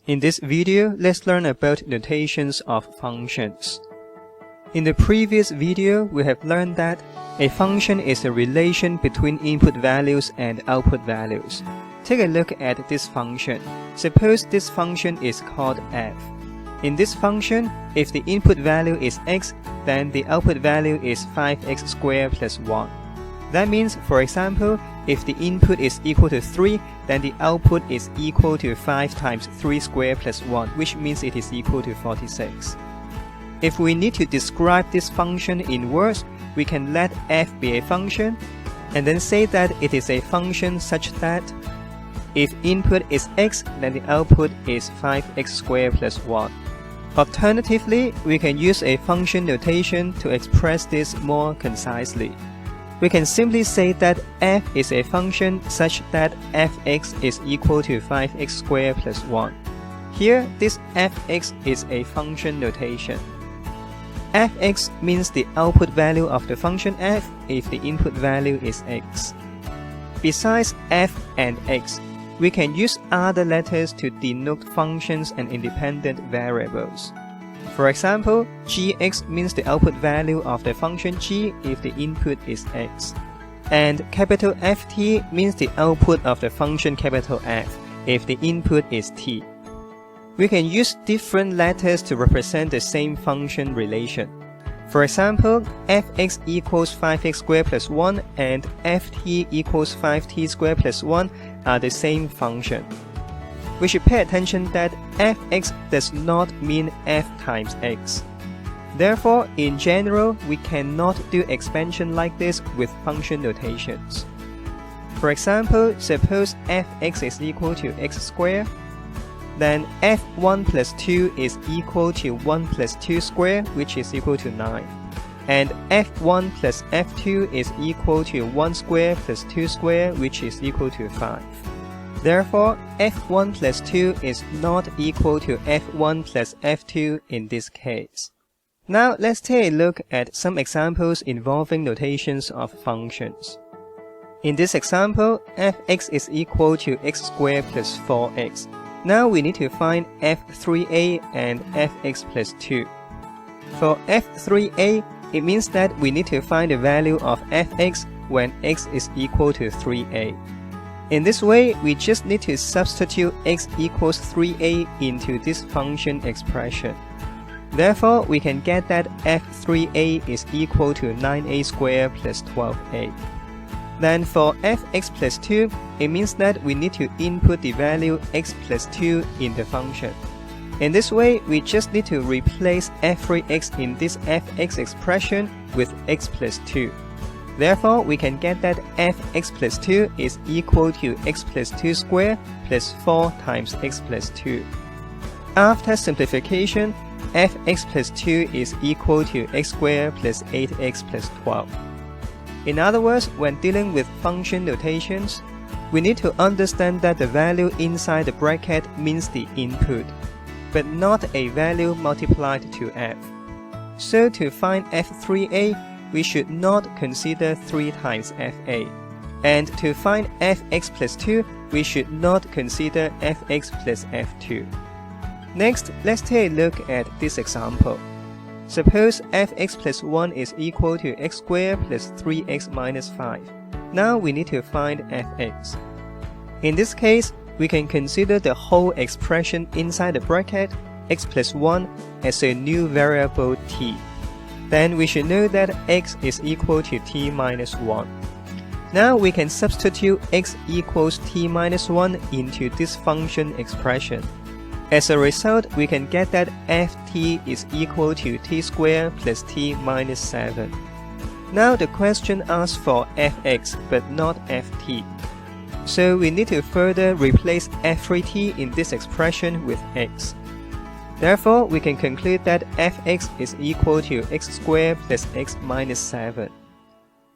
In this video, let's learn about notations of functions. In the previous video, we have learned that a function is a relation between input values and output values. Take a look at this function. Suppose this function is called f. In this function, if the input value is x, then the output value is 5x squared plus 1. That means, for example, if the input is equal to 3, then the output is equal to 5 times 3 squared plus 1, which means it is equal to 46. If we need to describe this function in words, we can let f be a function, and then say that it is a function such that if input is x, then the output is 5x squared plus 1. Alternatively, we can use a function notation to express this more concisely. We can simply say that f is a function such that fx is equal to 5x squared plus 1. Here, this fx is a function notation. Fx means the output value of the function f if the input value is x. Besides f and x, we can use other letters to denote functions and independent variables. For example, gx means the output value of the function g if the input is x. And capital Ft means the output of the function capital F if the input is t. We can use different letters to represent the same function relation. For example, fx equals 5x squared plus 1 and ft equals 5t squared plus 1 are the same function. We should pay attention that fx does not mean f times x. Therefore, in general, we cannot do expansion like this with function notations. For example, suppose fx is equal to x squared, then f1 plus 2 is equal to 1 plus 2 squared, which is equal to 9. And f1 plus f2 is equal to 1 squared plus 2 squared, which is equal to 5. Therefore, f1 plus 2 is not equal to f1 plus f2 in this case. Now, let's take a look at some examples involving notations of functions. In this example, fx is equal to x squared plus 4x. Now we need to find f3a and fx plus 2. For f3a, it means that we need to find the value of fx when x is equal to 3a. In this way, we just need to substitute x equals 3a into this function expression. Therefore, we can get that f3a is equal to 9a squared plus 12a. Then for fx plus 2, it means that we need to input the value x plus 2 in the function. In this way, we just need to replace every x in this fx expression with x plus 2. Therefore, we can get that fx plus 2 is equal to x plus 2 squared plus 4 times x plus 2. After simplification, fx plus 2 is equal to x squared plus 8x plus 12. In other words, when dealing with function notations, we need to understand that the value inside the bracket means the input, but not a value multiplied to f. So to find f3a, we should not consider 3 times fa. And to find fx plus 2, we should not consider fx plus f2. Next, let's take a look at this example. Suppose fx plus 1 is equal to x squared plus 3x minus 5. Now we need to find fx. In this case, we can consider the whole expression inside the bracket, x plus 1, as a new variable t. Then we should know that x is equal to t minus 1. Now we can substitute x equals t minus 1 into this function expression. As a result, we can get that ft is equal to t squared plus t minus 7. Now the question asks for fx but not ft. So we need to further replace every t in this expression with x. Therefore, we can conclude that fx is equal to x squared plus x minus 7.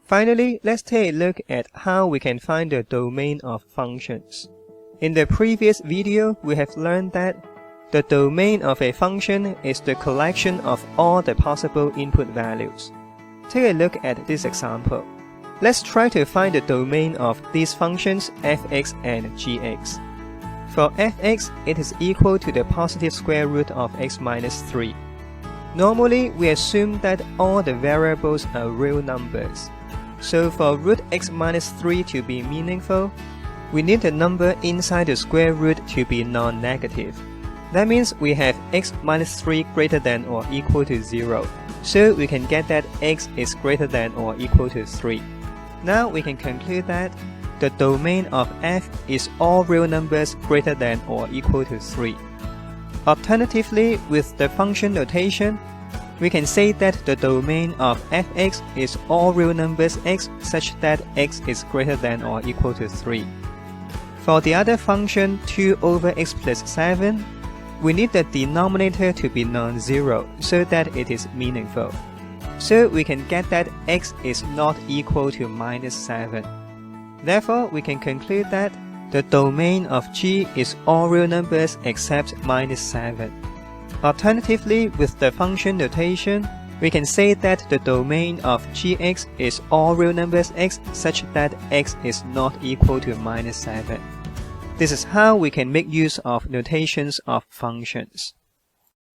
Finally, let's take a look at how we can find the domain of functions. In the previous video, we have learned that the domain of a function is the collection of all the possible input values. Take a look at this example. Let's try to find the domain of these functions fx and gx. For fx, it is equal to the positive square root of x minus 3. Normally, we assume that all the variables are real numbers. So for root x minus 3 to be meaningful, we need the number inside the square root to be non-negative. That means we have x minus 3 greater than or equal to 0. So we can get that x is greater than or equal to 3. Now we can conclude that the domain of f is all real numbers greater than or equal to 3. Alternatively, with the function notation, we can say that the domain of fx is all real numbers x such that x is greater than or equal to 3. For the other function 2 over x plus 7, we need the denominator to be non-zero so that it is meaningful. So we can get that x is not equal to minus 7. Therefore, we can conclude that the domain of G is all real numbers except minus 7. Alternatively, with the function notation, we can say that the domain of Gx is all real numbers x such that x is not equal to minus 7. This is how we can make use of notations of functions.